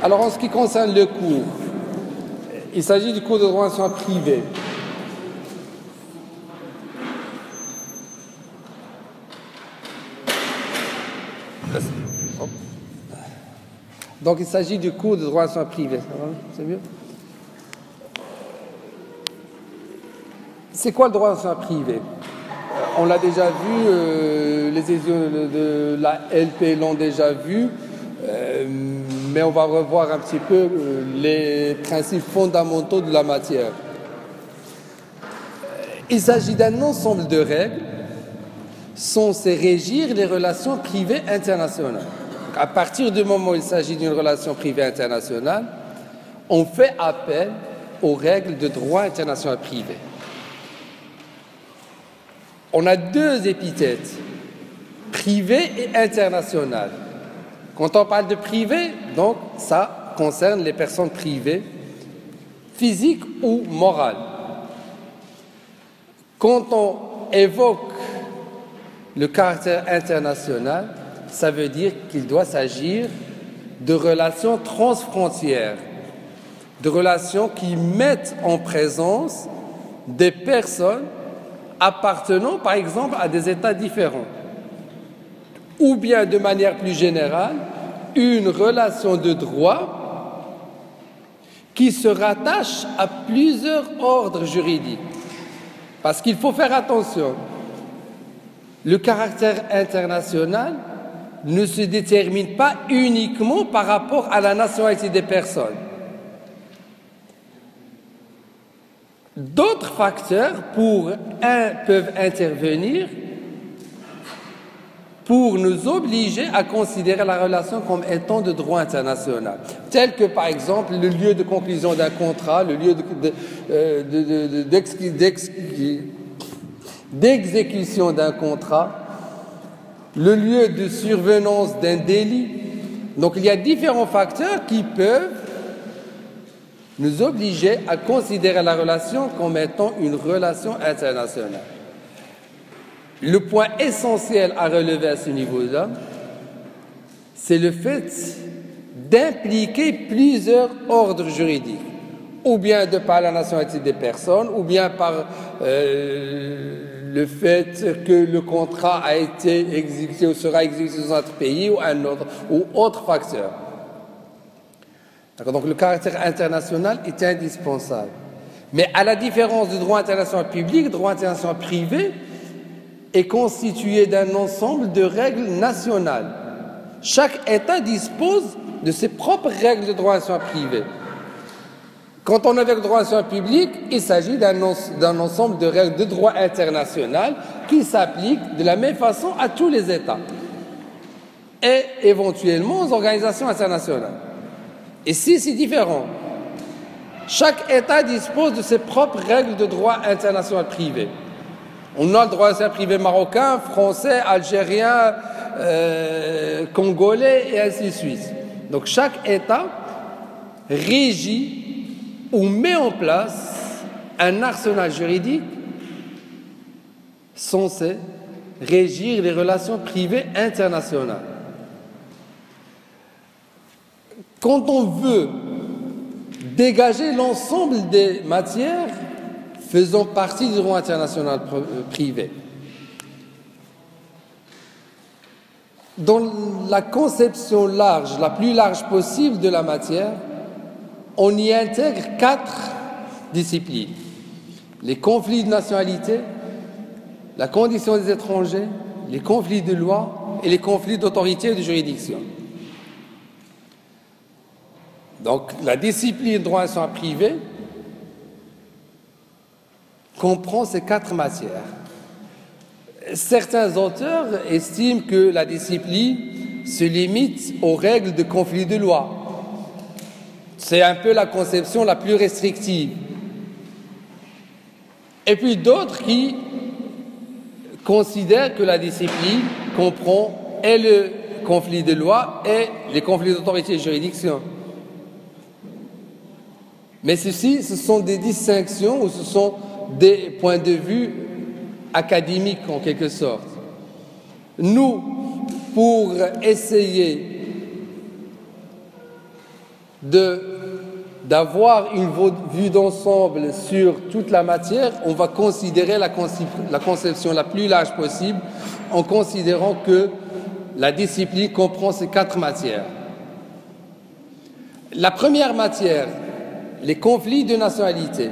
Alors, en ce qui concerne le cours, il s'agit du cours de droit national privé. Donc, il s'agit du cours de droit national privé. C'est mieux? C'est quoi le droit national privé? On l'a déjà vu, les étudiants de la LP l'ont déjà vu, mais on va revoir un petit peu les principes fondamentaux de la matière. Il s'agit d'un ensemble de règles censées régir les relations privées internationales. À partir du moment où il s'agit d'une relation privée internationale, on fait appel aux règles de droit international privé. On a deux épithètes, privé et international. Quand on parle de privé, donc ça concerne les personnes privées, physiques ou morales. Quand on évoque le caractère international, ça veut dire qu'il doit s'agir de relations transfrontières, de relations qui mettent en présence des personnes appartenant, par exemple, à des États différents. Ou bien, de manière plus générale, une relation de droit qui se rattache à plusieurs ordres juridiques. Parce qu'il faut faire attention, le caractère international ne se détermine pas uniquement par rapport à la nationalité des personnes. D'autres facteurs peuvent intervenir pour nous obliger à considérer la relation comme étant de droit international, tel que par exemple le lieu de conclusion d'un contrat, le lieu d'exécution d'un contrat, le lieu de survenance d'un délit. Donc il y a différents facteurs qui peuvent nous obliger à considérer la relation comme étant une relation internationale. Le point essentiel à relever à ce niveau-là, c'est le fait d'impliquer plusieurs ordres juridiques, ou bien de par la nationalité des personnes, ou bien par le fait que le contrat a été exécuté ou sera exécuté dans un autre pays ou un autre, ou autre facteur. Donc le caractère international est indispensable. Mais à la différence du droit international public, le droit international privé est constitué d'un ensemble de règles nationales. Chaque État dispose de ses propres règles de droit international privé. Quand on est avec le droit international public, il s'agit d'un ensemble de règles de droit international qui s'appliquent de la même façon à tous les États et éventuellement aux organisations internationales. Ici, c'est différent. Chaque État dispose de ses propres règles de droit international privé. On a le droit international privé marocain, français, algérien, congolais et ainsi de suite. Donc chaque État régit ou met en place un arsenal juridique censé régir les relations privées internationales. Quand on veut dégager l'ensemble des matières faisant partie du droit international privé, dans la conception large, la plus large possible de la matière, on y intègre 4 disciplines. Les conflits de nationalité, la condition des étrangers, les conflits de loi et les conflits d'autorité et de juridiction. Donc, la discipline droit international privé comprend ces 4 matières. Certains auteurs estiment que la discipline se limite aux règles de conflit de loi. C'est un peu la conception la plus restrictive. Et puis d'autres qui considèrent que la discipline comprend et le conflit de loi et les conflits d'autorité et de juridiction. Mais ceci, ce sont des distinctions ou ce sont des points de vue académiques en quelque sorte. Nous, pour essayer d'avoir une vue d'ensemble sur toute la matière, on va considérer la conception la plus large possible en considérant que la discipline comprend ces 4 matières. La première matière, les conflits de nationalité.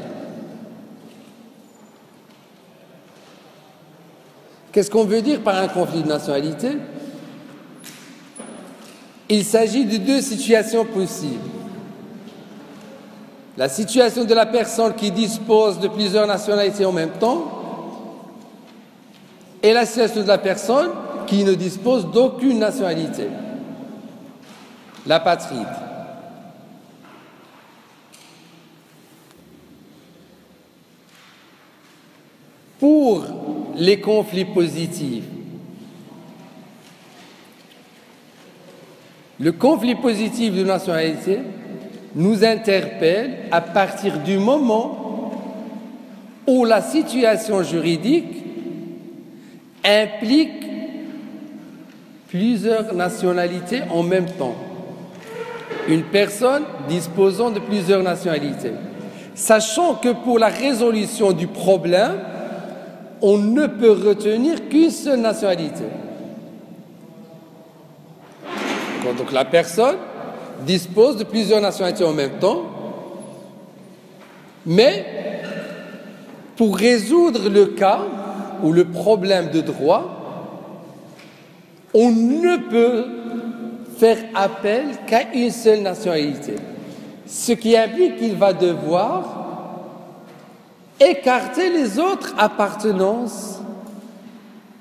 Qu'est-ce qu'on veut dire par un conflit de nationalité? Il s'agit de 2 situations possibles. La situation de la personne qui dispose de plusieurs nationalités en même temps et la situation de la personne qui ne dispose d'aucune nationalité, l'apatride. Pour les conflits positifs, le conflit positif de nationalité nous interpelle à partir du moment où la situation juridique implique plusieurs nationalités en même temps. Une personne disposant de plusieurs nationalités. Sachant que pour la résolution du problème, on ne peut retenir qu'une seule nationalité. Donc la personne dispose de plusieurs nationalités en même temps, mais pour résoudre le cas ou le problème de droit, on ne peut faire appel qu'à une seule nationalité, ce qui implique qu'il va devoir écarter les autres appartenances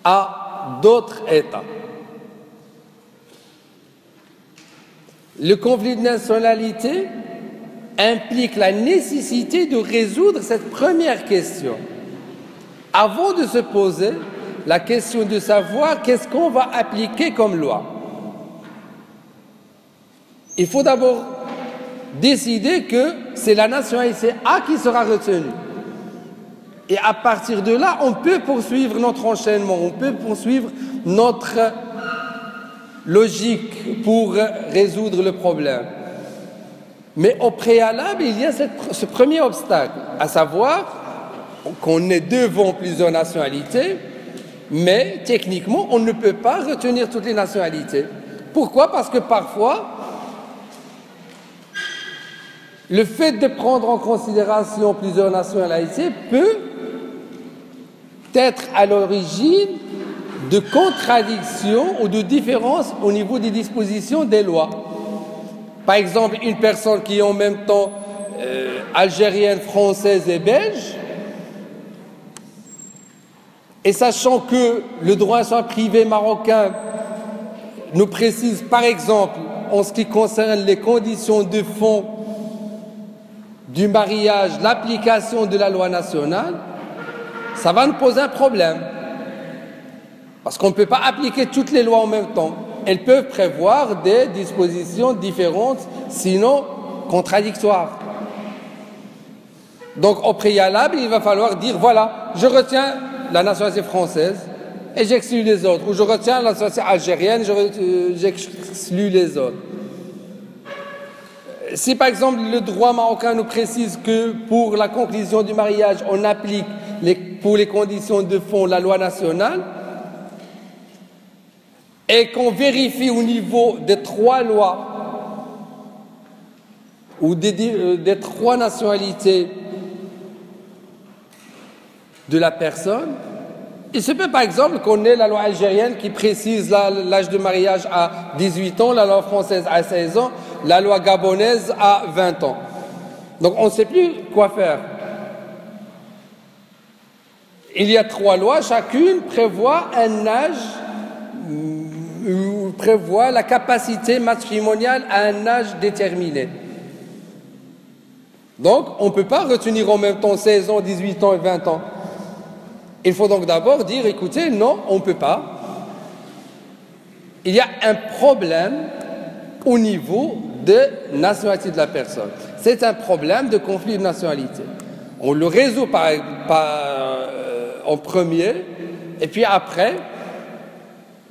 à d'autres États. Le conflit de nationalité implique la nécessité de résoudre cette première question avant de se poser la question de savoir qu'est-ce qu'on va appliquer comme loi. Il faut d'abord décider que c'est la nationalité A qui sera retenue. Et à partir de là, on peut poursuivre notre enchaînement, on peut poursuivre notre logique pour résoudre le problème. Mais au préalable, il y a ce premier obstacle, à savoir qu'on est devant plusieurs nationalités, mais techniquement, on ne peut pas retenir toutes les nationalités. Pourquoi? Parce que parfois, le fait de prendre en considération plusieurs nationalités peut être à l'origine de contradictions ou de différences au niveau des dispositions des lois. Par exemple, une personne qui est en même temps algérienne, française et belge, et sachant que le droit soit privé marocain nous précise, par exemple, en ce qui concerne les conditions de fond du mariage, l'application de la loi nationale, ça va nous poser un problème. Parce qu'on ne peut pas appliquer toutes les lois en même temps. Elles peuvent prévoir des dispositions différentes, sinon contradictoires. Donc, au préalable, il va falloir dire, voilà, je retiens la nationalité française et j'exclus les autres. Ou je retiens la nationalité algérienne, j'exclus les autres. Si, par exemple, le droit marocain nous précise que pour la conclusion du mariage, on applique pour les conditions de fond la loi nationale, et qu'on vérifie au niveau des 3 lois ou des 3 nationalités de la personne, il se peut par exemple qu'on ait la loi algérienne qui précise l'âge de mariage à 18 ans, la loi française à 16 ans, la loi gabonaise à 20 ans. Donc on ne sait plus quoi faire. Il y a 3 lois, chacune prévoit un âge, prévoit la capacité matrimoniale à un âge déterminé. Donc, on ne peut pas retenir en même temps 16 ans, 18 ans et 20 ans. Il faut donc d'abord dire, écoutez, non, on ne peut pas. Il y a un problème au niveau de nationalité de la personne. C'est un problème de conflit de nationalité. On le résout en premier, et puis après,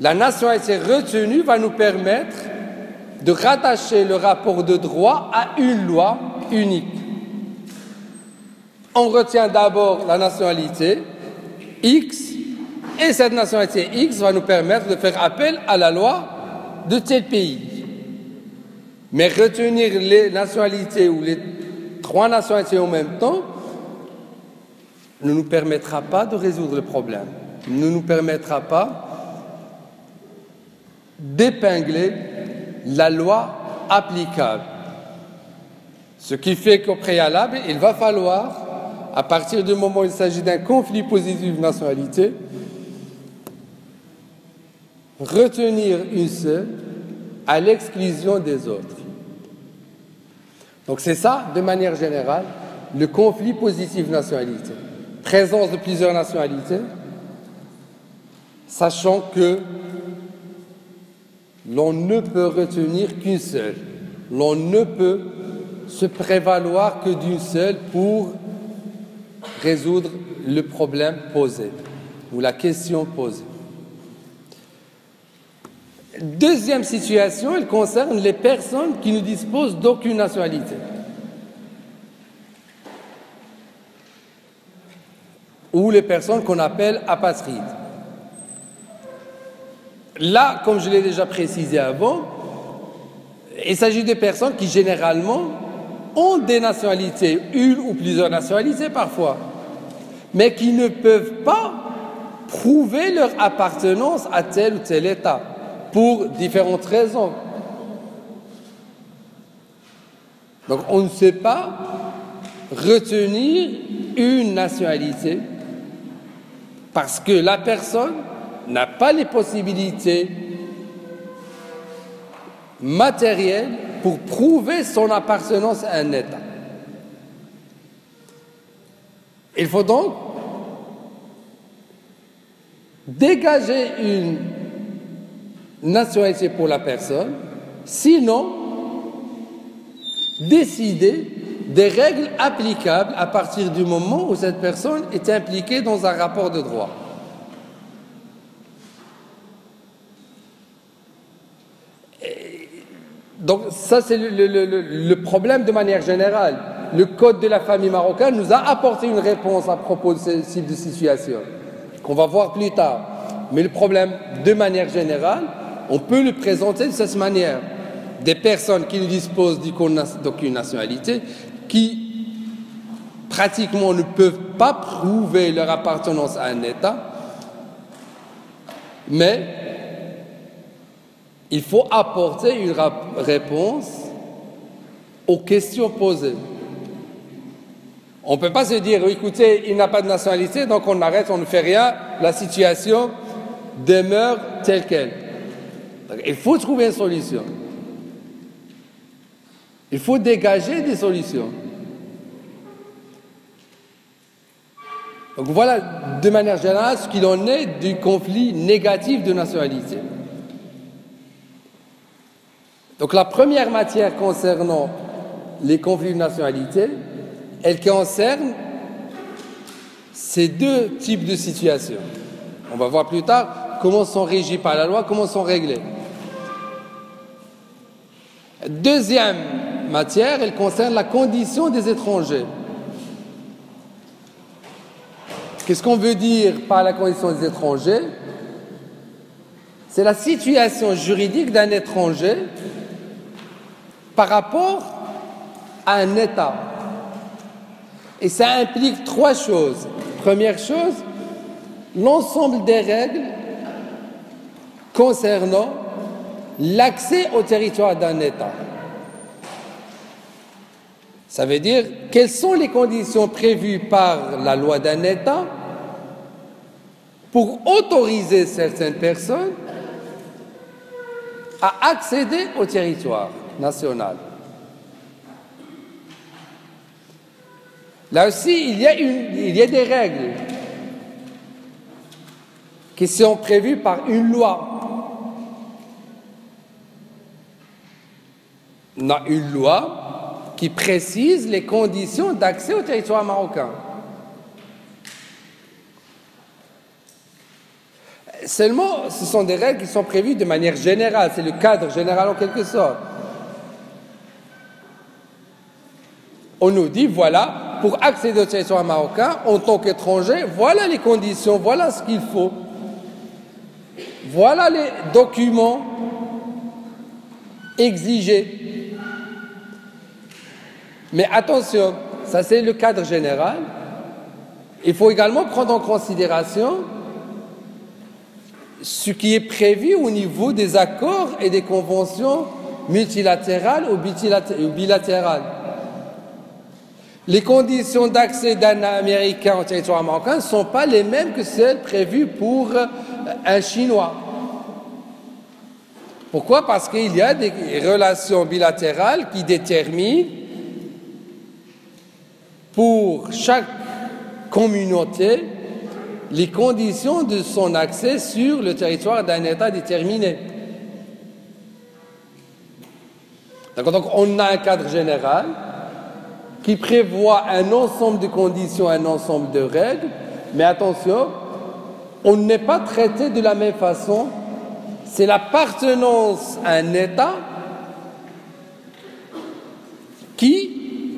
la nationalité retenue va nous permettre de rattacher le rapport de droit à une loi unique. On retient d'abord la nationalité X, et cette nationalité X va nous permettre de faire appel à la loi de tel pays. Mais retenir les nationalités ou les 3 nationalités en même temps ne nous permettra pas de résoudre le problème, ne nous permettra pas d'épingler la loi applicable. Ce qui fait qu'au préalable, il va falloir, à partir du moment où il s'agit d'un conflit positif de nationalité, retenir une seule à l'exclusion des autres. Donc c'est ça, de manière générale, le conflit positif de nationalité. Présence de plusieurs nationalités, sachant que l'on ne peut retenir qu'une seule. L'on ne peut se prévaloir que d'une seule pour résoudre le problème posé ou la question posée. Deuxième situation, elle concerne les personnes qui ne disposent d'aucune nationalité. Ou les personnes qu'on appelle apatrides. Là, comme je l'ai déjà précisé avant, il s'agit de personnes qui généralement ont des nationalités, une ou plusieurs nationalités parfois, mais qui ne peuvent pas prouver leur appartenance à tel ou tel État, pour différentes raisons. Donc on ne sait pas retenir une nationalité parce que la personne n'a pas les possibilités matérielles pour prouver son appartenance à un État. Il faut donc dégager une nationalité pour la personne, sinon décider des règles applicables à partir du moment où cette personne est impliquée dans un rapport de droit. Donc ça c'est le problème de manière générale. Le Code de la famille marocaine nous a apporté une réponse à propos de ce type de situation, qu'on va voir plus tard. Mais le problème, de manière générale, on peut le présenter de cette manière. Des personnes qui ne disposent d'aucune nationalité, qui pratiquement ne peuvent pas prouver leur appartenance à un État, mais il faut apporter une réponse aux questions posées. On ne peut pas se dire, écoutez, il n'a pas de nationalité, donc on arrête, on ne fait rien, la situation demeure telle qu'elle. Il faut trouver une solution. Il faut dégager des solutions. Donc voilà, de manière générale, ce qu'il en est du conflit négatif de nationalité. Donc la première matière concernant les conflits de nationalité, elle concerne ces 2 types de situations. On va voir plus tard comment sont régis par la loi, comment sont réglés. Deuxième matière, elle concerne la condition des étrangers. Qu'est-ce qu'on veut dire par la condition des étrangers? C'est la situation juridique d'un étranger par rapport à un État. Et ça implique 3 choses. Première chose, l'ensemble des règles concernant l'accès au territoire d'un État. Ça veut dire quelles sont les conditions prévues par la loi d'un État pour autoriser certaines personnes à accéder au territoire national. Là aussi, il y a des règles qui sont prévues par une loi. On a une loi qui précise les conditions d'accès au territoire marocain. Seulement, ce sont des règles qui sont prévues de manière générale, c'est le cadre général en quelque sorte. On nous dit, voilà, pour accéder au territoire marocain, en tant qu'étranger, voilà les conditions, voilà ce qu'il faut. Voilà les documents exigés. Mais attention, ça c'est le cadre général. Il faut également prendre en considération ce qui est prévu au niveau des accords et des conventions multilatérales ou bilatérales. Les conditions d'accès d'un Américain au territoire marocain ne sont pas les mêmes que celles prévues pour un Chinois. Pourquoi? Parce qu'il y a des relations bilatérales qui déterminent pour chaque communauté les conditions de son accès sur le territoire d'un État déterminé. Donc on a un cadre général qui prévoit un ensemble de conditions, un ensemble de règles, mais attention, on n'est pas traité de la même façon. C'est l'appartenance à un État qui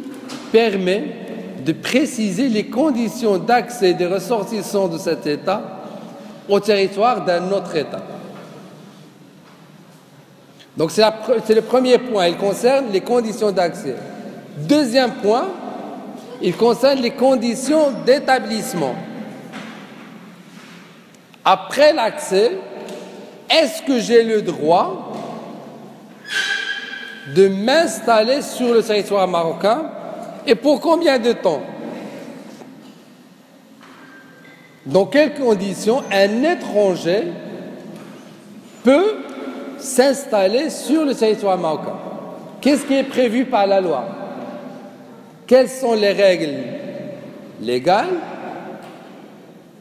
permet de préciser les conditions d'accès des ressortissants de cet État au territoire d'un autre État. Donc c'est le premier point, il concerne les conditions d'accès. Deuxième point, il concerne les conditions d'établissement. Après l'accès, est-ce que j'ai le droit de m'installer sur le territoire marocain et pour combien de temps? Dans quelles conditions un étranger peut s'installer sur le territoire marocain? Qu'est-ce qui est prévu par la loi? Quelles sont les règles légales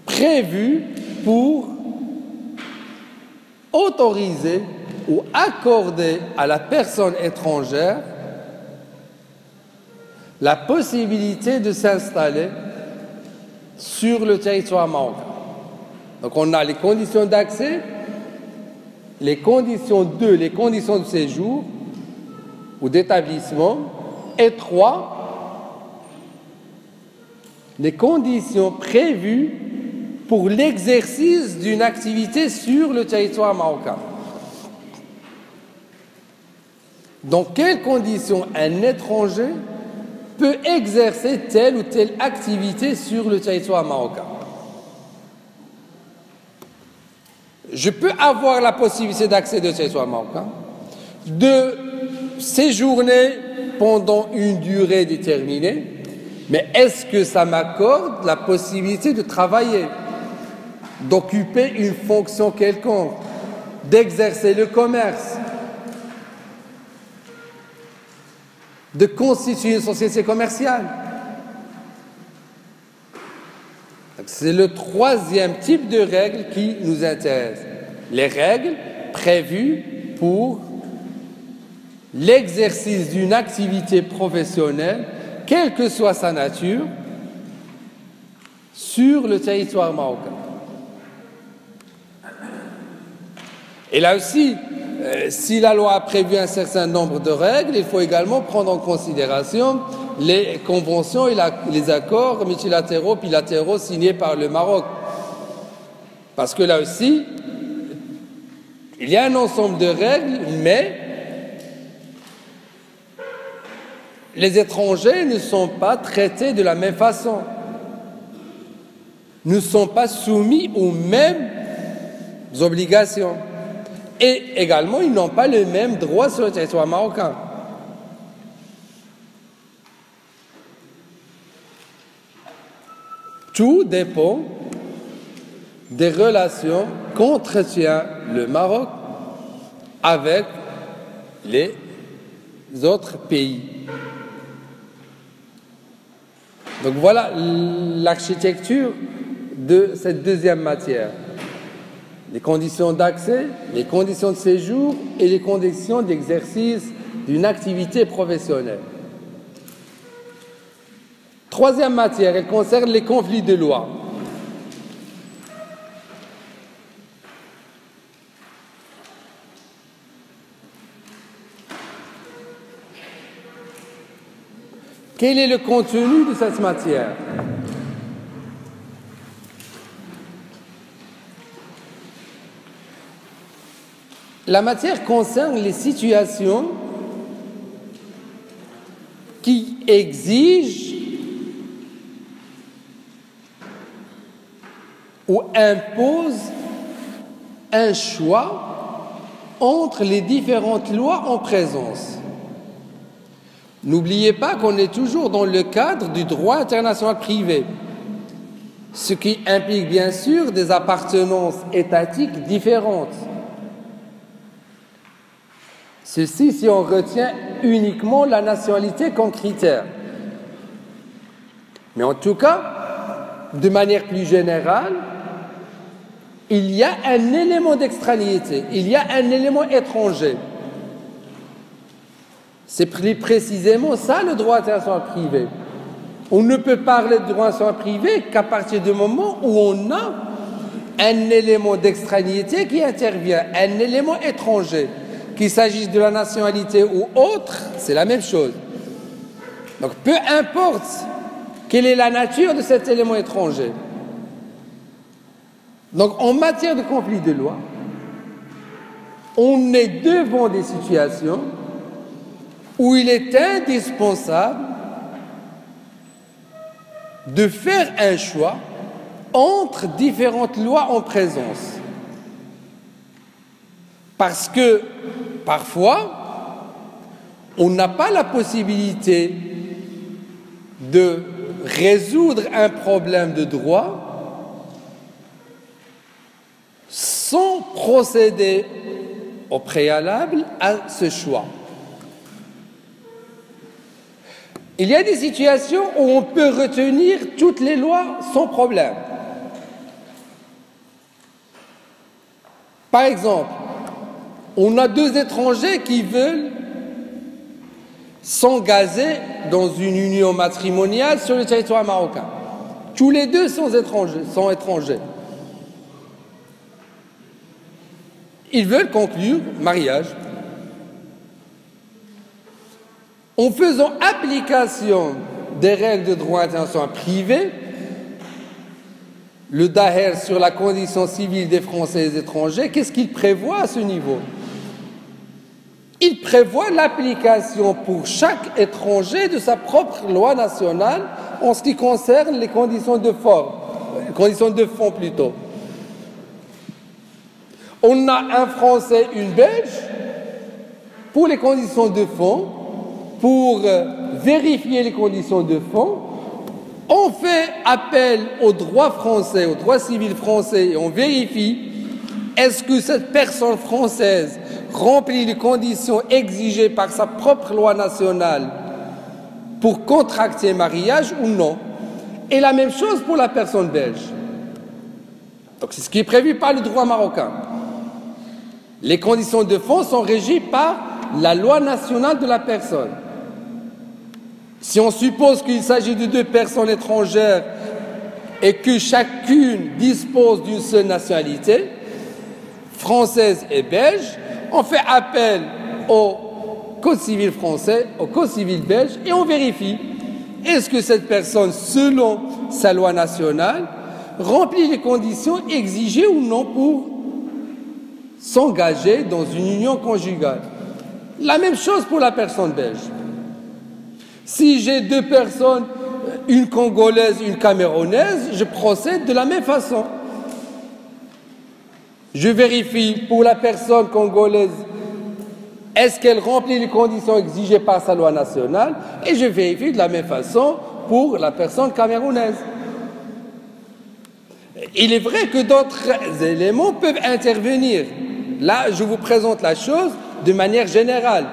prévues pour autoriser ou accorder à la personne étrangère la possibilité de s'installer sur le territoire marocain? Donc on a les conditions d'accès, les conditions de séjour ou d'établissement, et 3, les conditions prévues pour l'exercice d'une activité sur le territoire marocain. Dans quelles conditions un étranger peut exercer telle ou telle activité sur le territoire marocain? Je peux avoir la possibilité d'accéder au territoire marocain, de séjourner pendant une durée déterminée, mais est-ce que ça m'accorde la possibilité de travailler, d'occuper une fonction quelconque, d'exercer le commerce, de constituer une société commerciale? C'est le troisième type de règles qui nous intéresse. Les règles prévues pour l'exercice d'une activité professionnelle, quelle que soit sa nature, sur le territoire marocain. Et là aussi, si la loi a prévu un certain nombre de règles, il faut également prendre en considération les conventions et les accords multilatéraux, bilatéraux signés par le Maroc. Parce que là aussi, il y a un ensemble de règles, mais les étrangers ne sont pas traités de la même façon, ne sont pas soumis aux mêmes obligations. Et également, ils n'ont pas le même droit sur le territoire marocain. Tout dépend des relations qu'entretient le Maroc avec les autres pays. Donc voilà l'architecture de cette deuxième matière. Les conditions d'accès, les conditions de séjour et les conditions d'exercice d'une activité professionnelle. Troisième matière, elle concerne les conflits de loi. Quel est le contenu de cette matière? La matière concerne les situations qui exigent ou imposent un choix entre les différentes lois en présence. N'oubliez pas qu'on est toujours dans le cadre du droit international privé, ce qui implique bien sûr des appartenances étatiques différentes. Ceci si on retient uniquement la nationalité comme critère. Mais en tout cas, de manière plus générale, il y a un élément d'extranéité, il y a un élément étranger. C'est plus précisément ça le droit international privé. On ne peut parler de droit international privé qu'à partir du moment où on a un élément d'extranéité qui intervient, un élément étranger. Qu'il s'agisse de la nationalité ou autre, c'est la même chose. Donc peu importe quelle est la nature de cet élément étranger. Donc en matière de conflit de loi, on est devant des situations où il est indispensable de faire un choix entre différentes lois en présence. Parce que parfois, on n'a pas la possibilité de résoudre un problème de droit sans procéder au préalable à ce choix. Il y a des situations où on peut retenir toutes les lois sans problème. Par exemple, on a deux étrangers qui veulent s'engager dans une union matrimoniale sur le territoire marocain. Tous les deux sont étrangers. Ils veulent conclure mariage. En faisant application des règles de droit international privé, le Daher sur la condition civile des Français et des étrangers, qu'est-ce qu'il prévoit à ce niveau? Il prévoit l'application pour chaque étranger de sa propre loi nationale en ce qui concerne les conditions de fond plutôt. On a un Français, une Belge, pour les conditions de fond, pour vérifier les conditions de fond, on fait appel au droit français, au droit civil français, et on vérifie est-ce que cette personne française remplit les conditions exigées par sa propre loi nationale pour contracter mariage ou non. Et la même chose pour la personne belge. Donc c'est ce qui est prévu par le droit marocain. Les conditions de fond sont régies par la loi nationale de la personne. Si on suppose qu'il s'agit de deux personnes étrangères et que chacune dispose d'une seule nationalité, française et belge, on fait appel au Code civil français, au Code civil belge, et on vérifie est-ce que cette personne, selon sa loi nationale, remplit les conditions exigées ou non pour s'engager dans une union conjugale. La même chose pour la personne belge. Si j'ai deux personnes, une congolaise, une camerounaise, je procède de la même façon. Je vérifie pour la personne congolaise, est-ce qu'elle remplit les conditions exigées par sa loi nationale, et je vérifie de la même façon pour la personne camerounaise. Il est vrai que d'autres éléments peuvent intervenir. Là, je vous présente la chose de manière générale.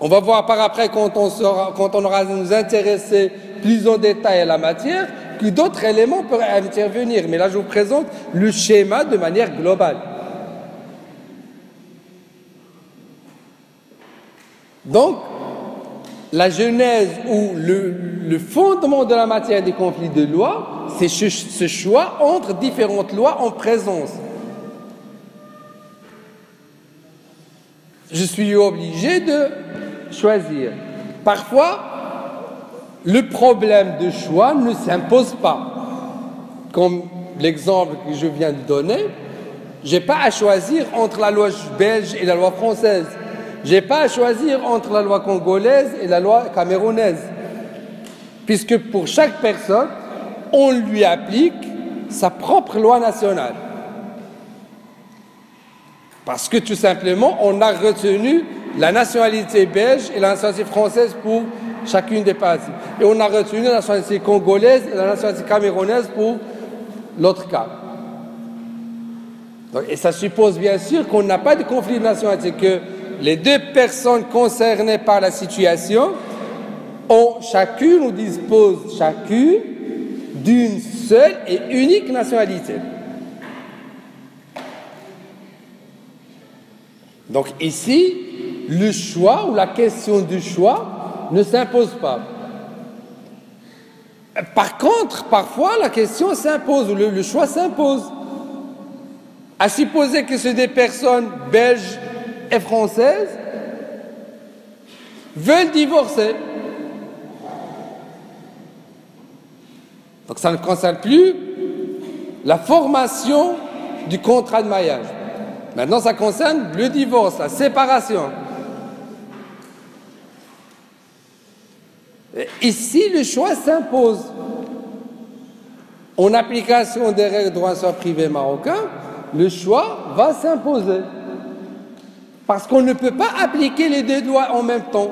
On va voir par après, quand on aura nous intéresser plus en détail à la matière, que d'autres éléments peuvent intervenir. Mais là, je vous présente le schéma de manière globale. Donc, la genèse ou le fondement de la matière des conflits de loi, c'est ce choix entre différentes lois en présence. Je suis obligé de choisir. Parfois, le problème de choix ne s'impose pas. Comme l'exemple que je viens de donner, je n'ai pas à choisir entre la loi belge et la loi française. Je n'ai pas à choisir entre la loi congolaise et la loi camerounaise. Puisque pour chaque personne, on lui applique sa propre loi nationale. Parce que tout simplement, on a retenu la nationalité belge et la nationalité française pour chacune des parties. Et on a retenu la nationalité congolaise et la nationalité camerounaise pour l'autre cas. Donc, et ça suppose bien sûr qu'on n'a pas de conflit de nationalité, que les deux personnes concernées par la situation ont chacune ou disposent chacune d'une seule et unique nationalité. Donc ici, le choix ou la question du choix ne s'impose pas. Par contre, parfois, la question s'impose, ou le choix s'impose. À supposer que ces deux personnes belges et françaises veulent divorcer. Donc ça ne concerne plus la formation du contrat de mariage. Maintenant, ça concerne le divorce, la séparation. Ici, le choix s'impose. En application des règles de droit national privé marocain, le choix va s'imposer. Parce qu'on ne peut pas appliquer les deux lois en même temps.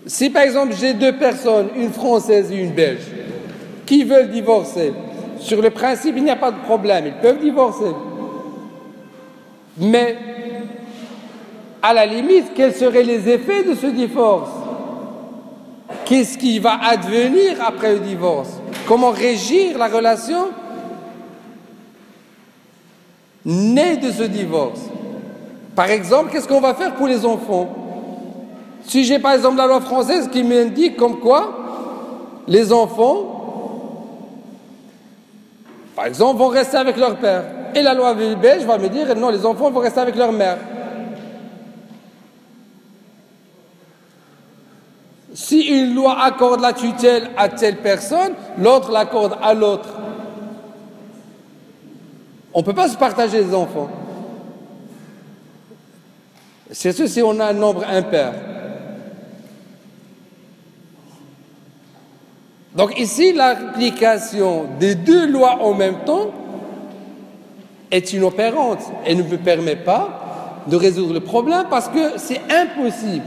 Si par exemple j'ai deux personnes, une française et une belge, qui veulent divorcer, sur le principe il n'y a pas de problème, ils peuvent divorcer. Mais à la limite, quels seraient les effets de ce divorce? Qu'est-ce qui va advenir après le divorce? Comment régir la relation née de ce divorce? Par exemple, qu'est-ce qu'on va faire pour les enfants? Si j'ai par exemple la loi française qui m'indique comme quoi les enfants, par exemple, vont rester avec leur père. Et la loi belge va me dire non, les enfants vont rester avec leur mère. Si une loi accorde la tutelle à telle personne, l'autre l'accorde à l'autre. On ne peut pas se partager les enfants. C'est ce si on a un nombre impair. Donc ici, l'application des deux lois en même temps est inopérante et ne me permet pas de résoudre le problème parce que c'est impossible.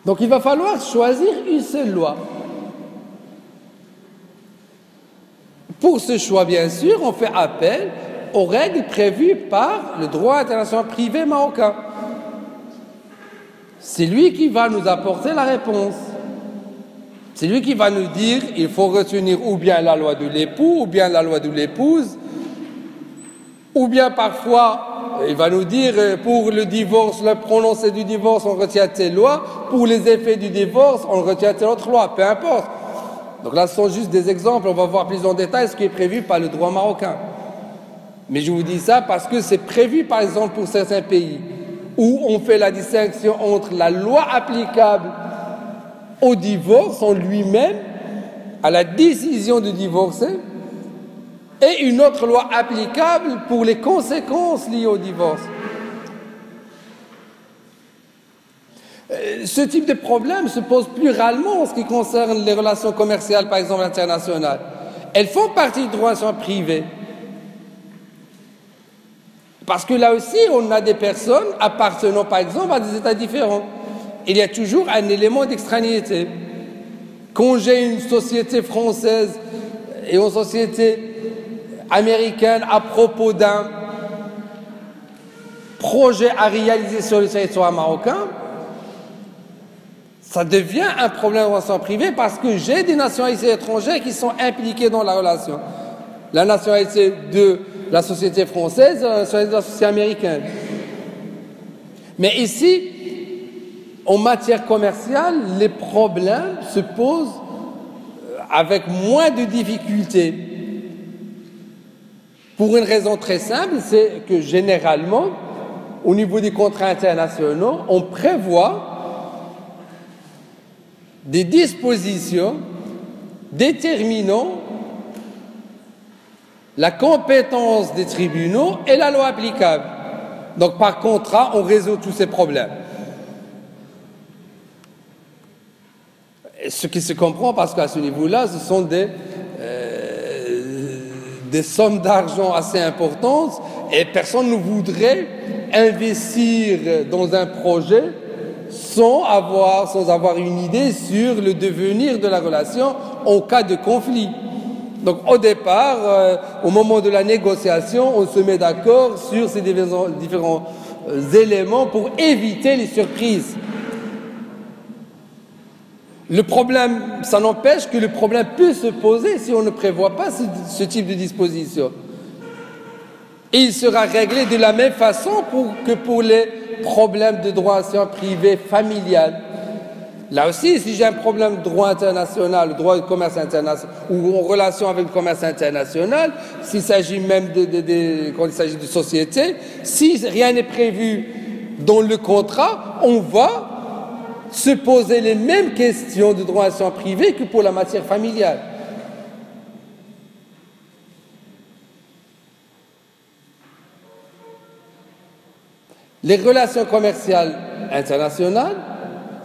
Donc il va falloir choisir une seule loi. Pour ce choix, bien sûr, on fait appel aux règles prévues par le droit international privé marocain. C'est lui qui va nous apporter la réponse. C'est lui qui va nous dire il faut retenir ou bien la loi de l'époux, ou bien la loi de l'épouse, ou bien parfois il va nous dire pour le divorce, le prononcé du divorce, on retient telle loi, pour les effets du divorce, on retient telle autre loi, peu importe. Donc là, ce sont juste des exemples, on va voir plus en détail ce qui est prévu par le droit marocain. Mais je vous dis ça parce que c'est prévu par exemple pour certains pays où on fait la distinction entre la loi applicable au divorce en lui-même, à la décision de divorcer, et une autre loi applicable pour les conséquences liées au divorce. Ce type de problème se pose pluralement en ce qui concerne les relations commerciales, par exemple internationales. Elles font partie du droit national privé. Parce que là aussi, on a des personnes appartenant, par exemple, à des États différents. Il y a toujours un élément d'extranéité. Quand j'ai une société française et une société américaine à propos d'un projet à réaliser sur le territoire marocain, ça devient un problème de relation privée parce que j'ai des nationalités étrangères qui sont impliquées dans la relation. La nationalité de la société française et la nationalité de la société américaine. Mais ici, en matière commerciale, les problèmes se posent avec moins de difficultés. Pour une raison très simple, c'est que généralement, au niveau des contrats internationaux, on prévoit des dispositions déterminant la compétence des tribunaux et la loi applicable. Donc par contrat, on résout tous ces problèmes. Ce qui se comprend parce qu'à ce niveau-là, ce sont des sommes d'argent assez importantes et personne ne voudrait investir dans un projet sans avoir une idée sur le devenir de la relation en cas de conflit. Donc au départ, au moment de la négociation, on se met d'accord sur ces différents éléments pour éviter les surprises. Le problème, ça n'empêche que le problème peut se poser si on ne prévoit pas ce type de disposition. Et il sera réglé de la même façon que pour les problèmes de droit privé familial. Là aussi, si j'ai un problème de droit international, droit de commerce international, ou en relation avec le commerce international, s'il s'agit même quand il s'agit de société, si rien n'est prévu dans le contrat, on va se poser les mêmes questions de droit privé que pour la matière familiale. Les relations commerciales internationales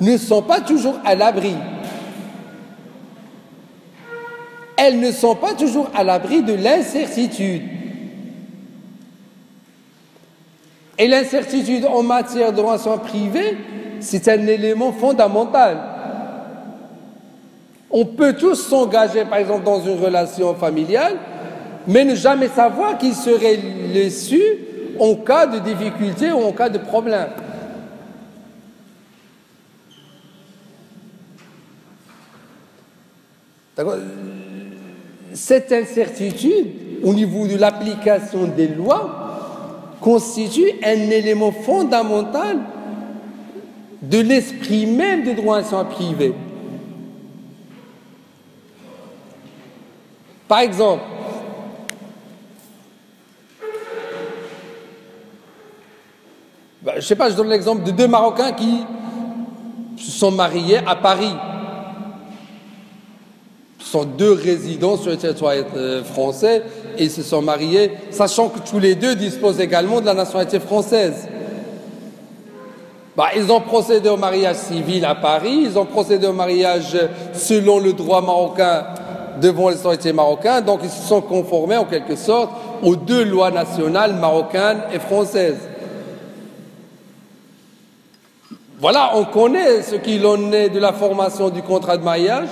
ne sont pas toujours à l'abri. Elles ne sont pas toujours à l'abri de l'incertitude. Et l'incertitude en matière de relations privées, c'est un élément fondamental. On peut tous s'engager, par exemple, dans une relation familiale, mais ne jamais savoir qui serait l'issue en cas de difficulté ou en cas de problème. Cette incertitude, au niveau de l'application des lois, constitue un élément fondamental de l'esprit même du droit privé. Par exemple, je ne sais pas, je donne l'exemple de deux Marocains qui se sont mariés à Paris. Ce sont deux résidents sur le territoire français et ils se sont mariés, sachant que tous les deux disposent également de la nationalité française. Ils ont procédé au mariage civil à Paris, ils ont procédé au mariage selon le droit marocain devant les autorités marocaines, donc ils se sont conformés en quelque sorte aux deux lois nationales marocaines et françaises. Voilà, on connaît ce qu'il en est de la formation du contrat de mariage,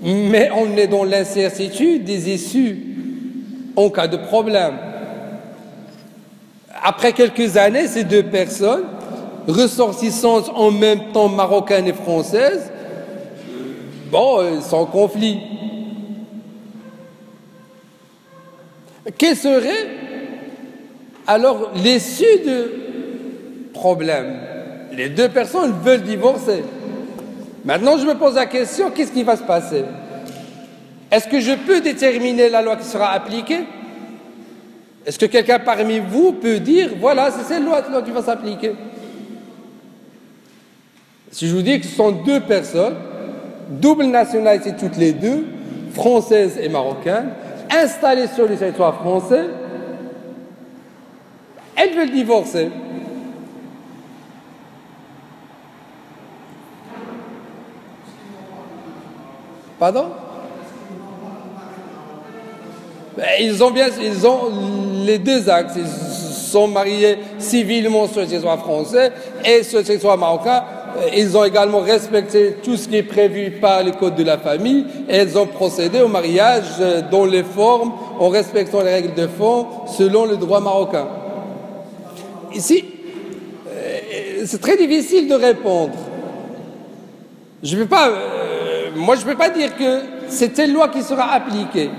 mais on est dans l'incertitude des issues en cas de problème. Après quelques années, ces deux personnes, ressortissantes en même temps marocaines et françaises, ils sont en conflit. Quelle serait alors l'issue du problème? Les deux personnes veulent divorcer. Maintenant, je me pose la question, qu'est-ce qui va se passer? Est-ce que je peux déterminer la loi qui sera appliquée? Est-ce que quelqu'un parmi vous peut dire, voilà, c'est cette loi qui va s'appliquer? Si je vous dis que ce sont deux personnes, double nationalité toutes les deux, françaises et marocaines, installées sur le territoire français, elles veulent divorcer. Pardon? Ils ont les deux axes. Ils sont mariés civilement sur le territoire français et sur le territoire marocain. Ils ont également respecté tout ce qui est prévu par le code de la famille et ils ont procédé au mariage dans les formes, en respectant les règles de fond selon le droit marocain. Ici, c'est très difficile de répondre. Je ne peux pas, moi je ne peux pas dire que c'est telle loi qui sera appliquée.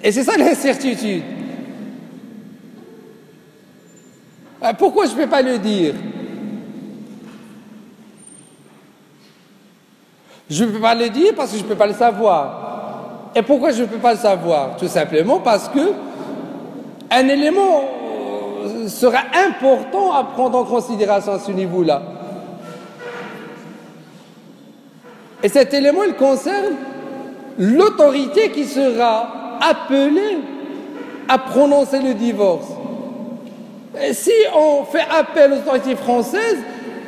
Et c'est ça l'incertitude. Pourquoi je ne peux pas le dire? Je ne peux pas le dire parce que je ne peux pas le savoir. Et pourquoi je ne peux pas le savoir? Tout simplement parce que un élément sera important à prendre en considération à ce niveau-là. Et cet élément, il concerne l'autorité qui sera appelée à prononcer le divorce. Et si on fait appel aux autorités françaises,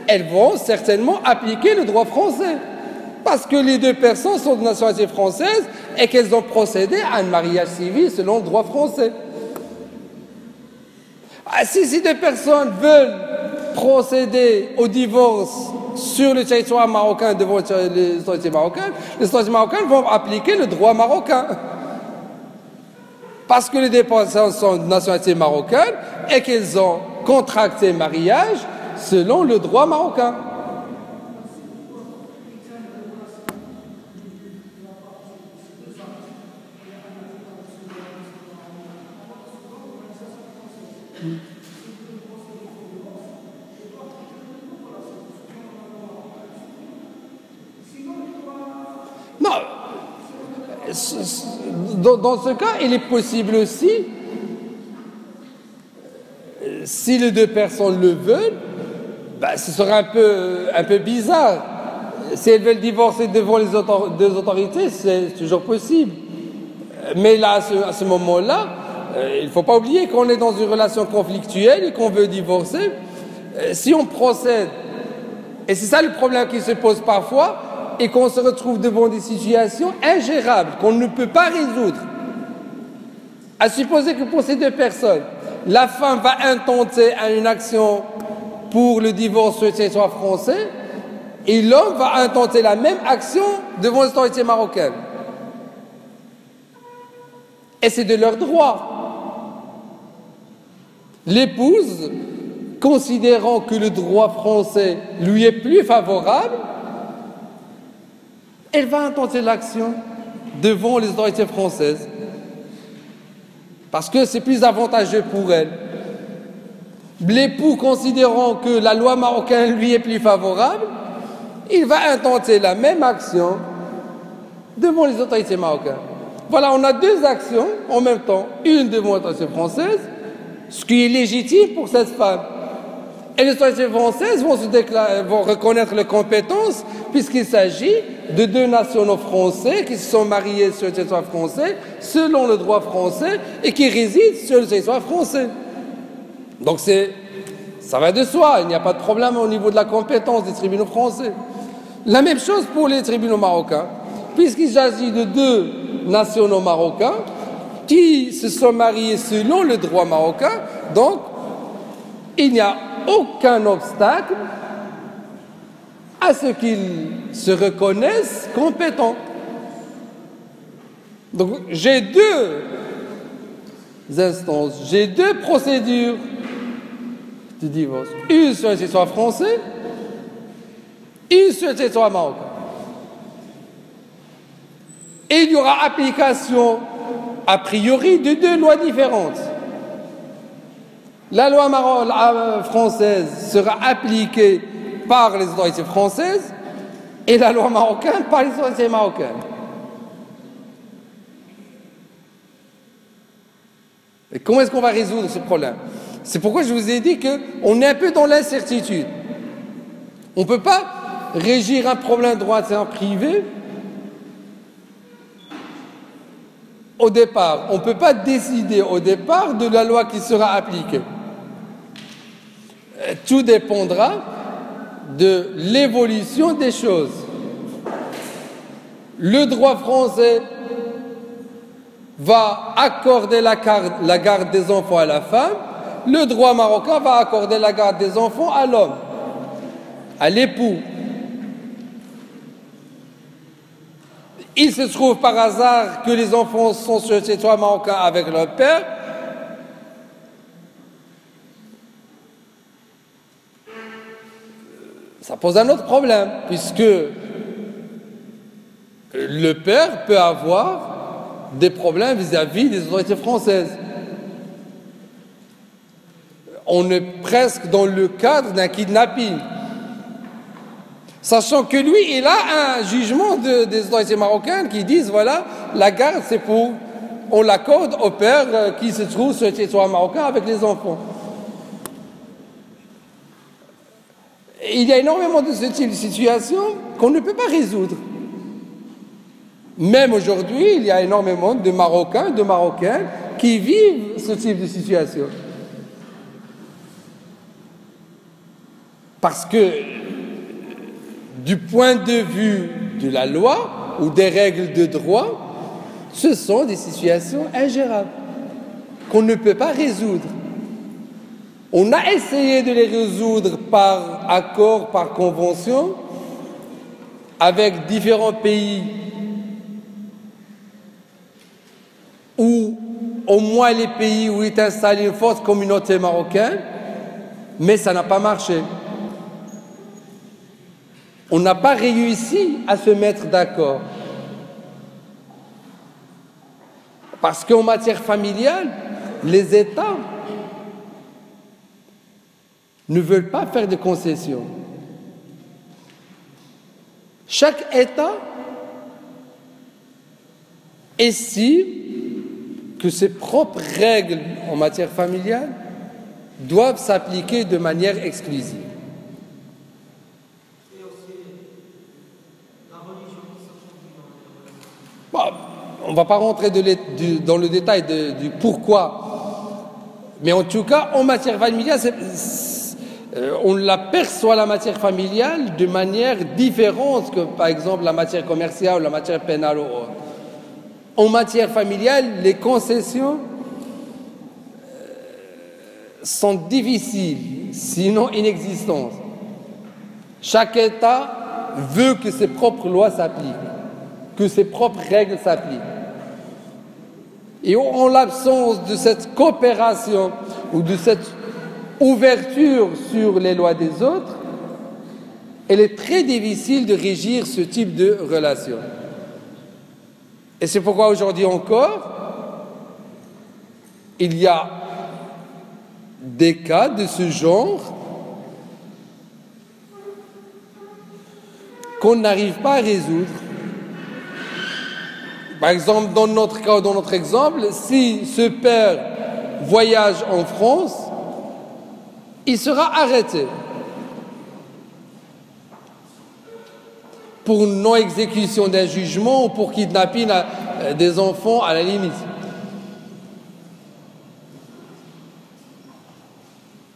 elles vont certainement appliquer le droit français. Parce que les deux personnes sont de nationalité française et qu'elles ont procédé à un mariage civil selon le droit français. Si ces deux personnes veulent procéder au divorce sur le territoire marocain devant les autorités marocaines vont appliquer le droit marocain. Parce que les deux personnes sont de nationalité marocaine et qu'elles ont contracté mariage selon le droit marocain. Non, dans ce cas, il est possible aussi, si les deux personnes le veulent, ce serait un peu bizarre. Si elles veulent divorcer devant les deux autorités, c'est toujours possible. Mais là, à ce moment-là, il ne faut pas oublier qu'on est dans une relation conflictuelle et qu'on veut divorcer. Si on procède, et c'est ça le problème qui se pose parfois, et qu'on se retrouve devant des situations ingérables, qu'on ne peut pas résoudre. À supposer que pour ces deux personnes, la femme va intenter une action pour le divorce sur le territoire français, et l'homme va intenter la même action devant les autorités marocaines. Et c'est de leur droit. L'épouse, considérant que le droit français lui est plus favorable, elle va intenter l'action devant les autorités françaises. Parce que c'est plus avantageux pour elle. L'époux, considérant que la loi marocaine lui est plus favorable, il va intenter la même action devant les autorités marocaines. Voilà, on a deux actions en même temps, une devant les autorités françaises, ce qui est légitime pour cette femme. Et les autorités françaises vont reconnaître les compétences puisqu'il s'agit de deux nationaux français qui se sont mariés sur le territoire français selon le droit français et qui résident sur le territoire français. Donc ça va de soi, il n'y a pas de problème au niveau de la compétence des tribunaux français. La même chose pour les tribunaux marocains, puisqu'il s'agit de deux nationaux marocains qui se sont mariés selon le droit marocain, donc il n'y a aucun obstacle à ce qu'ils se reconnaissent compétents. Donc j'ai deux instances, j'ai deux procédures de divorce. Une sur le territoire français, une sur le territoire marocain. Et il y aura application a priori de deux lois différentes. La loi française sera appliquée par les autorités françaises et la loi marocaine par les autorités marocaines. Et comment est-ce qu'on va résoudre ce problème? C'est pourquoi je vous ai dit qu'on est un peu dans l'incertitude. On ne peut pas régir un problème de droit privé au départ. On ne peut pas décider au départ de la loi qui sera appliquée. Tout dépendra de l'évolution des choses. Le droit français va accorder la garde des enfants à la femme, le droit marocain va accorder la garde des enfants à l'homme, à l'époux. Il se trouve par hasard que les enfants sont sur le territoire marocain avec leur père. Ça pose un autre problème, puisque le père peut avoir des problèmes vis-à-vis des autorités françaises. On est presque dans le cadre d'un kidnapping. Sachant que lui, il a un jugement des autorités marocaines qui disent, voilà, la garde, c'est pour, on l'accorde au père qui se trouve sur le territoire marocain avec les enfants. il y a énormément de ce type de situation qu'on ne peut pas résoudre. Même aujourd'hui, il y a énormément de Marocains, de Marocaines qui vivent ce type de situation. Parce que, du point de vue de la loi ou des règles de droit, ce sont des situations ingérables qu'on ne peut pas résoudre. On a essayé de les résoudre par accord, par convention, avec différents pays ou au moins les pays où est installée une forte communauté marocaine, mais ça n'a pas marché. On n'a pas réussi à se mettre d'accord. Parce qu'en matière familiale, les États ne veulent pas faire de concessions. Chaque État estime que ses propres règles en matière familiale doivent s'appliquer de manière exclusive. Bon, on ne va pas rentrer dans le détail du pourquoi, mais en tout cas, en matière familiale, on l'aperçoit la matière familiale de manière différente que, par exemple, la matière commerciale ou la matière pénale ou autre. En matière familiale, les concessions sont difficiles, sinon inexistantes. Chaque État veut que ses propres lois s'appliquent, que ses propres règles s'appliquent. Et en l'absence de cette coopération ou de cette ouverture sur les lois des autres, il est très difficile de régir ce type de relation. Et c'est pourquoi aujourd'hui encore, il y a des cas de ce genre qu'on n'arrive pas à résoudre. Par exemple, dans notre cas, dans notre exemple, si ce père voyage en France, il sera arrêté pour non-exécution d'un jugement ou pour kidnapping des enfants à la limite.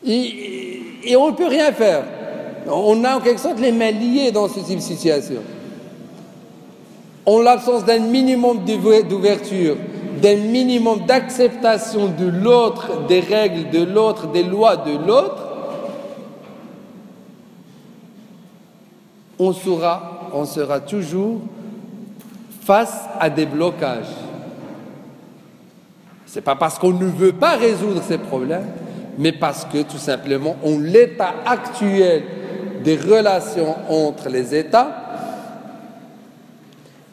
Et on ne peut rien faire. On a en quelque sorte les mains liées dans ce type de situation. En l'absence d'un minimum d'ouverture, d'un minimum d'acceptation de l'autre, des règles de l'autre, des lois de l'autre, on sera toujours face à des blocages. Ce n'est pas parce qu'on ne veut pas résoudre ces problèmes, mais parce que tout simplement, en l'état actuel des relations entre les États,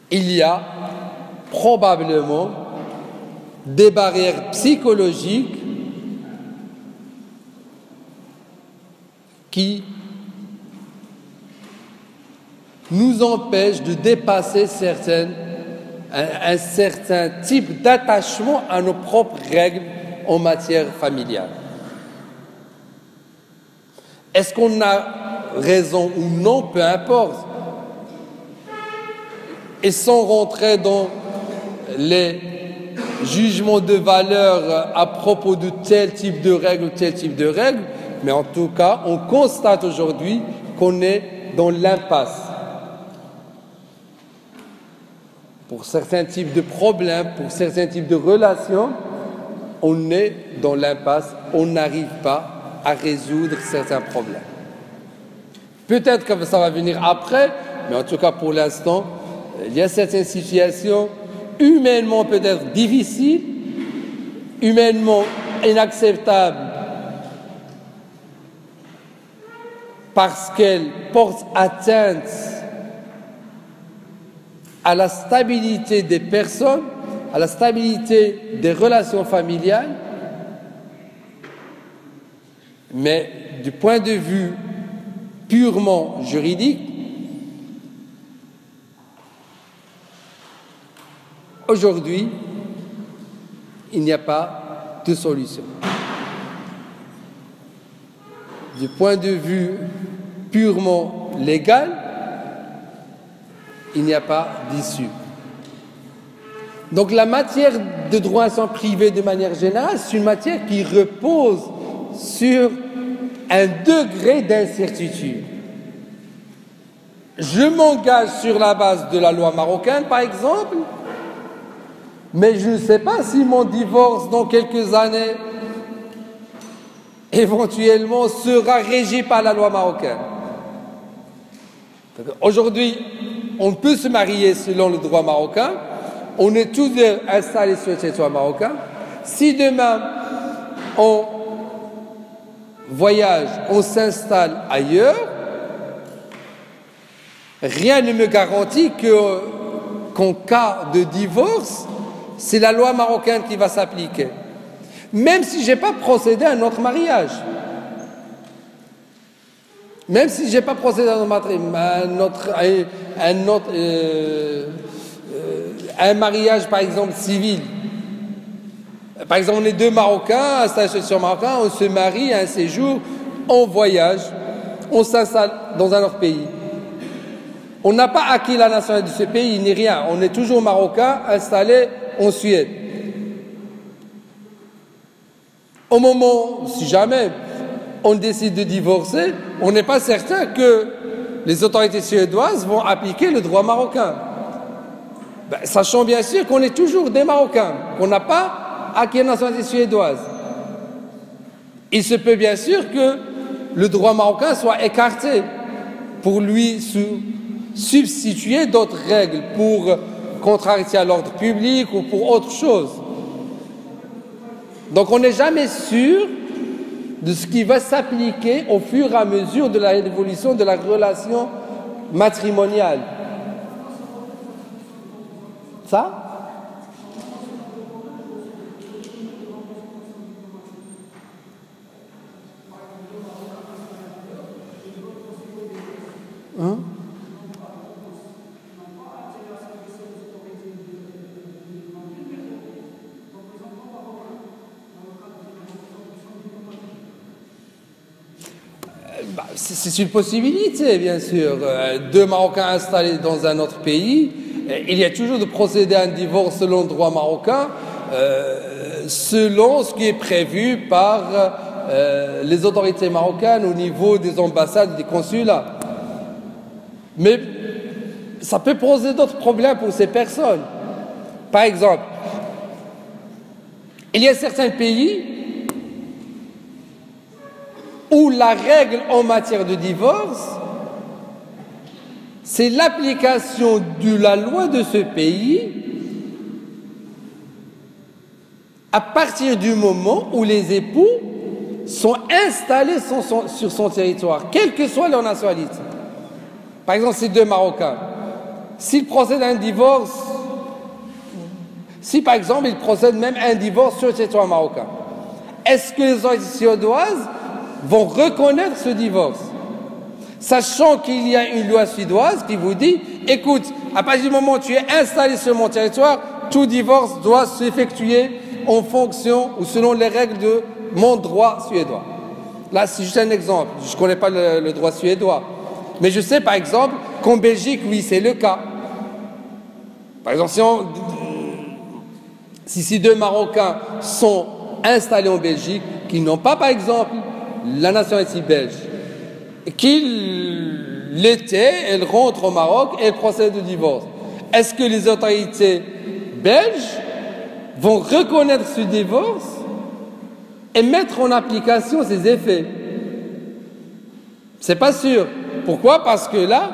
il y a probablement des barrières psychologiques qui nous empêchent de dépasser un certain type d'attachement à nos propres règles en matière familiale. Est-ce qu'on a raison ou non? Peu importe. Et sans rentrer dans les jugements de valeur à propos de tel type de règles ou tel type de règles, mais en tout cas, on constate aujourd'hui qu'on est dans l'impasse. Pour certains types de problèmes, pour certains types de relations, on est dans l'impasse, on n'arrive pas à résoudre certains problèmes. Peut-être que ça va venir après, mais en tout cas pour l'instant, il y a certaines situations humainement peut-être difficiles, humainement inacceptables, parce qu'elles portent atteinte à la stabilité des personnes, à la stabilité des relations familiales, mais du point de vue purement juridique, aujourd'hui, il n'y a pas de solution. Du point de vue purement légale, il n'y a pas d'issue. Donc la matière de droit intéressant privé de manière générale, c'est une matière qui repose sur un degré d'incertitude. Je m'engage sur la base de la loi marocaine, par exemple, mais je ne sais pas si mon divorce dans quelques années éventuellement sera régi par la loi marocaine. Aujourd'hui, on peut se marier selon le droit marocain, on est tous deux installés sur le territoire marocain. Si demain on voyage, on s'installe ailleurs, rien ne me garantit qu'en cas de divorce, c'est la loi marocaine qui va s'appliquer. Même si je n'ai pas procédé à un autre mariage. Même si je n'ai pas procédé à un mariage, par exemple, civil. Par exemple, on est deux Marocains, installés sur Marocain, on se marie à un séjour, on voyage, on s'installe dans un autre pays. On n'a pas acquis la nationalité de ce pays, ni rien. On est toujours Marocain, installé en Suède. Au moment, si jamais on décide de divorcer, on n'est pas certain que les autorités suédoises vont appliquer le droit marocain. Sachant bien sûr qu'on est toujours des Marocains, qu'on n'a pas acquis la nationalité suédoise. Il se peut bien sûr que le droit marocain soit écarté pour lui substituer d'autres règles pour contrarier à l'ordre public ou pour autre chose. Donc on n'est jamais sûr de ce qui va s'appliquer au fur et à mesure de l'évolution de la relation matrimoniale. Ça ? Hein ? C'est une possibilité, bien sûr. Deux Marocains installés dans un autre pays, il y a toujours de procéder à un divorce selon le droit marocain, selon ce qui est prévu par les autorités marocaines au niveau des ambassades et des consulats. Mais ça peut poser d'autres problèmes pour ces personnes. Par exemple, il y a certains pays où la règle en matière de divorce, c'est l'application de la loi de ce pays à partir du moment où les époux sont installés sur son territoire, quelle que soit leur nationalité. Par exemple, ces deux Marocains, s'ils procèdent à un divorce, si par exemple ils procèdent même à un divorce sur le territoire marocain, est-ce que les autorités suédoises vont reconnaître ce divorce, sachant qu'il y a une loi suédoise qui vous dit, écoute, à partir du moment où tu es installé sur mon territoire, tout divorce doit s'effectuer en fonction ou selon les règles de mon droit suédois. Là, c'est juste un exemple. Je ne connais pas le droit suédois. Mais je sais, par exemple, qu'en Belgique, oui, c'est le cas. Par exemple, si ces deux Marocains sont installés en Belgique, qui n'ont pas, par exemple, la nationalité belge, qu'il l'été, elle rentre au Maroc et elle procède au divorce. Est-ce que les autorités belges vont reconnaître ce divorce et mettre en application ses effets? C'est pas sûr. Pourquoi? Parce que là,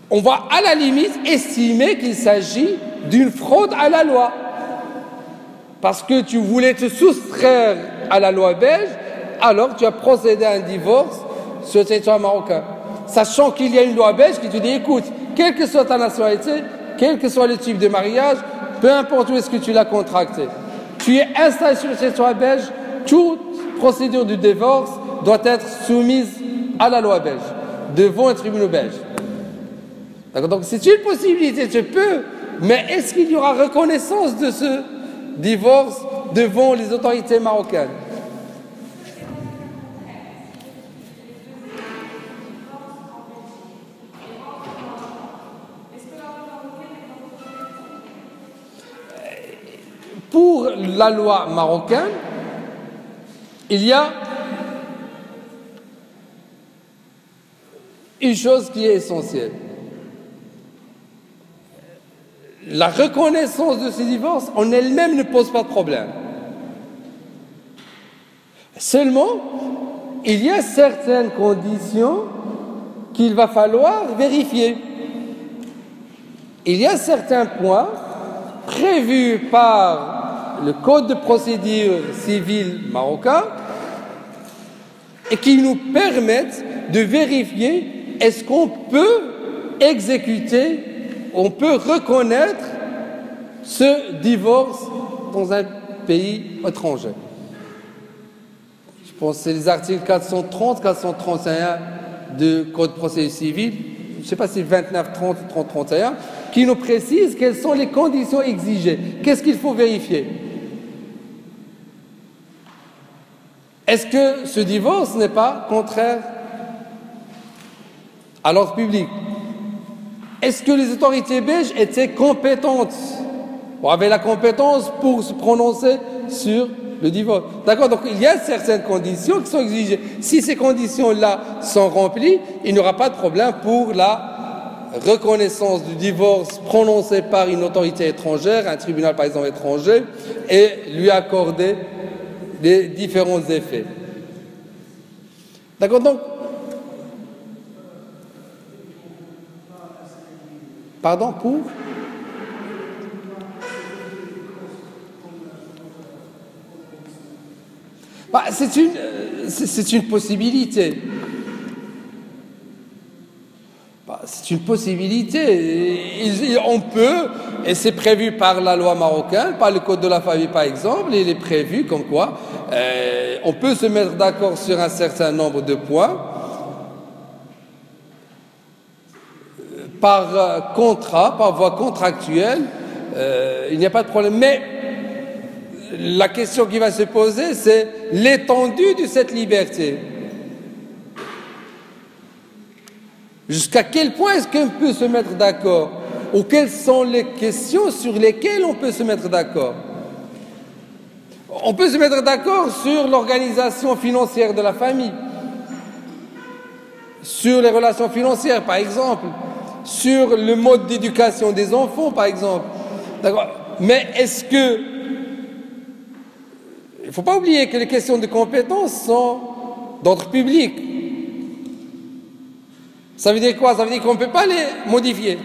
on va à la limite estimer qu'il s'agit d'une fraude à la loi. Parce que tu voulais te soustraire à la loi belge, alors tu as procédé à un divorce sur le territoire marocain. Sachant qu'il y a une loi belge qui te dit, écoute, quelle que soit ta nationalité, quel que soit le type de mariage, peu importe où est-ce que tu l'as contracté, tu es installé sur le territoire belge, toute procédure de divorce doit être soumise à la loi belge, devant un tribunal belge. D'accord ? Donc c'est une possibilité, tu peux, mais est-ce qu'il y aura reconnaissance de ce divorce devant les autorités marocaines? la loi marocaine, il y a une chose qui est essentielle. La reconnaissance de ces divorces en elle-même ne pose pas de problème. Seulement, il y a certaines conditions qu'il va falloir vérifier. Il y a certains points prévus par le Code de procédure civile marocain et qui nous permettent de vérifier est-ce qu'on peut exécuter, on peut reconnaître ce divorce dans un pays étranger. Je pense que c'est les articles 430, 431 du Code de procédure civile, je ne sais pas si c'est 2930 ou 3031, qui nous précisent quelles sont les conditions exigées. Qu'est-ce qu'il faut vérifier? Est-ce que ce divorce n'est pas contraire à l'ordre public? Est-ce que les autorités belges étaient compétentes, ou avaient la compétence pour se prononcer sur le divorce? D'accord, donc il y a certaines conditions qui sont exigées. Si ces conditions-là sont remplies, il n'y aura pas de problème pour la reconnaissance du divorce prononcé par une autorité étrangère, un tribunal par exemple étranger, et lui accorder les différents effets. D'accord, donc pardon, pour c'est une possibilité. C'est une possibilité. On peut, et c'est prévu par la loi marocaine, par le Code de la famille par exemple, il est prévu comme quoi on peut se mettre d'accord sur un certain nombre de points par contrat, par voie contractuelle, il n'y a pas de problème. Mais la question qui va se poser, c'est l'étendue de cette liberté. Jusqu'à quel point est-ce qu'on peut se mettre d'accord? Ou quelles sont les questions sur lesquelles on peut se mettre d'accord? On peut se mettre d'accord sur l'organisation financière de la famille, sur les relations financières par exemple, sur le mode d'éducation des enfants par exemple. D'accord. Mais est-ce que... Il ne faut pas oublier que les questions de compétences sont d'ordre public. Ça veut dire quoi? Ça veut dire qu'on ne peut pas les modifier.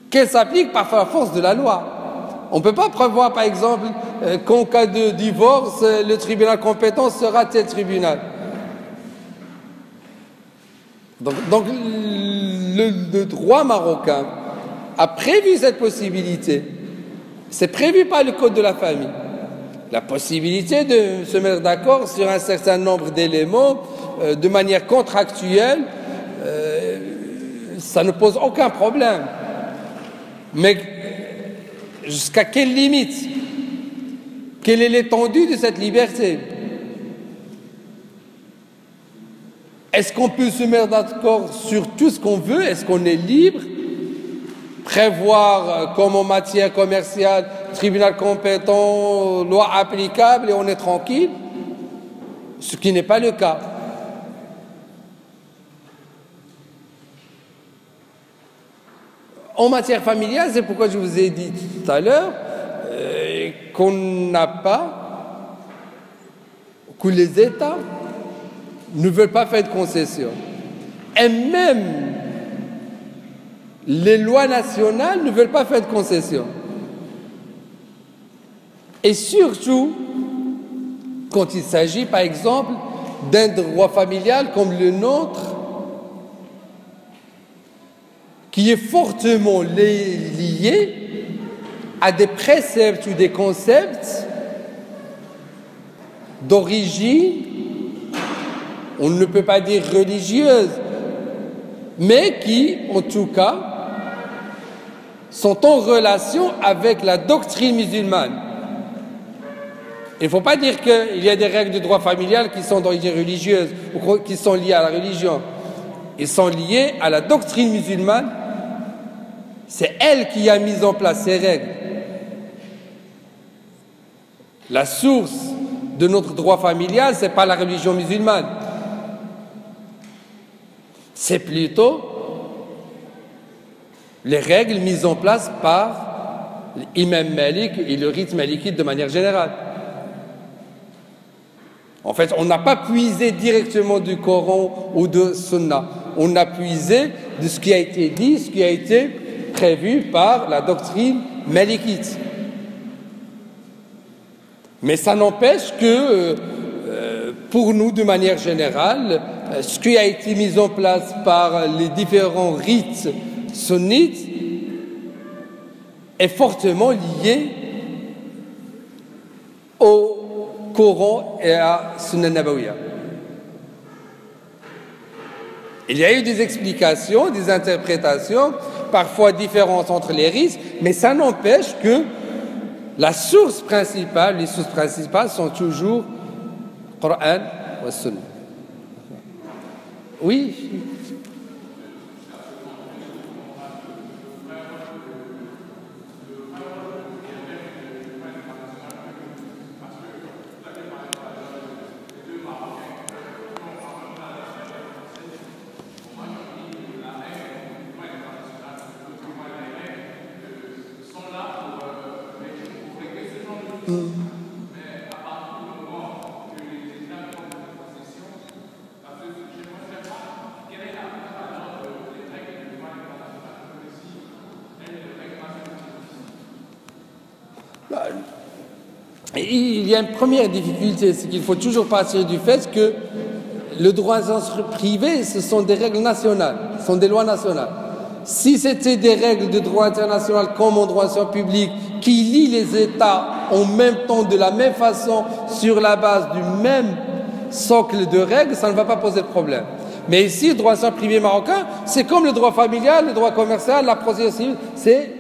Qu'elles s'appliquent par la force de la loi. On ne peut pas prévoir, par exemple, qu'en cas de divorce, le tribunal compétent sera tel tribunal. Donc le droit marocain a prévu cette possibilité. C'est prévu par le Code de la famille. La possibilité de se mettre d'accord sur un certain nombre d'éléments de manière contractuelle, ça ne pose aucun problème. Mais jusqu'à quelle limite? Quelle est l'étendue de cette liberté? Est-ce qu'on peut se mettre d'accord sur tout ce qu'on veut? Est-ce qu'on est libre? Prévoir comme en matière commerciale, tribunal compétent, loi applicable et on est tranquille? Ce qui n'est pas le cas. En matière familiale, c'est pourquoi je vous ai dit tout à l'heure qu'on n'a pas, que les États ne veulent pas faire de concessions. Et même les lois nationales ne veulent pas faire de concessions. Et surtout, quand il s'agit, par exemple, d'un droit familial comme le nôtre, qui est fortement lié à des préceptes ou des concepts d'origine, on ne peut pas dire religieuse, mais qui, en tout cas, sont en relation avec la doctrine musulmane. Il ne faut pas dire qu'il y a des règles de droit familial qui sont d'origine religieuse ou qui sont liées à la religion. Ils sont liés à la doctrine musulmane. C'est elle qui a mis en place ces règles. La source de notre droit familial, ce n'est pas la religion musulmane. C'est plutôt les règles mises en place par l'imam Malik et le rite malikite de manière générale. En fait, on n'a pas puisé directement du Coran ou de Sunna. On a puisé de ce qui a été dit, ce qui a été prévu par la doctrine malikite. Mais ça n'empêche que, pour nous, de manière générale, ce qui a été mis en place par les différents rites sunnites est fortement lié au Coran et à Sunna Nabawiyya. Il y a eu des explications, des interprétations, parfois différentes entre les rites, mais ça n'empêche que la source principale, les sources principales sont toujours Coran et Sunna. Oui. Il y a une première difficulté, c'est qu'il faut toujours partir du fait que le droit privé, ce sont des règles nationales, ce sont des lois nationales. Si c'était des règles de droit international comme en droit public qui lient les États en même temps, de la même façon, sur la base du même socle de règles, ça ne va pas poser de problème. Mais ici, le droit privé marocain, c'est comme le droit familial, le droit commercial, la procédure civile, c'est